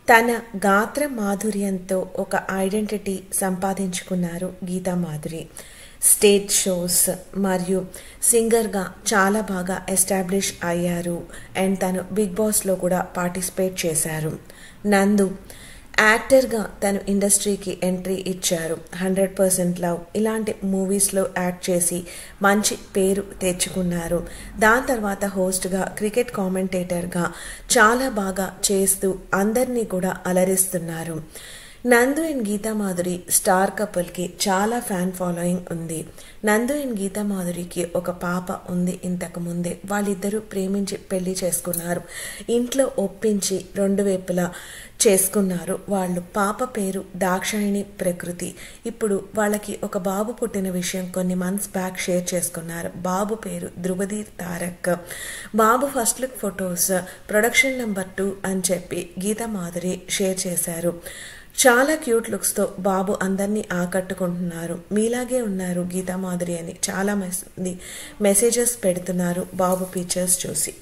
తన గాత్ర మాధుర్యంతో ఒక ఐడెంటిటీ సంపాదించుకున్నారు గీతా మాధురి. స్టేజ్ షోస్ మరియు సింగర్గా చాలా బాగా ఎస్టాబ్లిష్ అయ్యారు. అండ్ తను బిగ్ బాస్లో కూడా పార్టిసిపేట్ చేశారు. నందు యాక్టర్గా తను ఇండస్ట్రీకి ఎంట్రీ ఇచ్చారు. 100% లవ్ ఇలాంటి మూవీస్లో యాక్ట్ చేసి మంచి పేరు తెచ్చుకున్నారు. దాని తర్వాత హోస్ట్గా, క్రికెట్ కామెంటేటర్గా చాలా బాగా చేస్తూ అందరినీ కూడా అలరిస్తున్నారు. నందు అండ్ గీతా మాధురి స్టార్ కపుల్కి చాలా ఫ్యాన్ ఫాలోయింగ్ ఉంది. నందు అండ్ గీతా మాధురికి ఒక పాప ఉంది. ఇంతకు ముందే వాళ్ళిద్దరూ ప్రేమించి పెళ్లి చేసుకున్నారు. ఇంట్లో ఒప్పించి 2 వైపులా చేసుకున్నారు. వాళ్ళు పాప పేరు దాక్షాయిణి ప్రకృతి. ఇప్పుడు వాళ్ళకి ఒక బాబు పుట్టిన విషయం కొన్ని మంత్స్ బ్యాక్ షేర్ చేసుకున్నారు. బాబు పేరు ధ్రువధీర్ తారక్. బాబు first look photos production number 2 అని చెప్పి గీతా మాధురి షేర్ చేశారు. చాలా క్యూట్ లుక్స్తో బాబు అందరినీ ఆకట్టుకుంటున్నారు. మీలాగే ఉన్నారు గీతా మాధురి అని చాలా మంది మెసేజెస్ పెడుతున్నారు బాబు పిక్చర్స్ చూసి.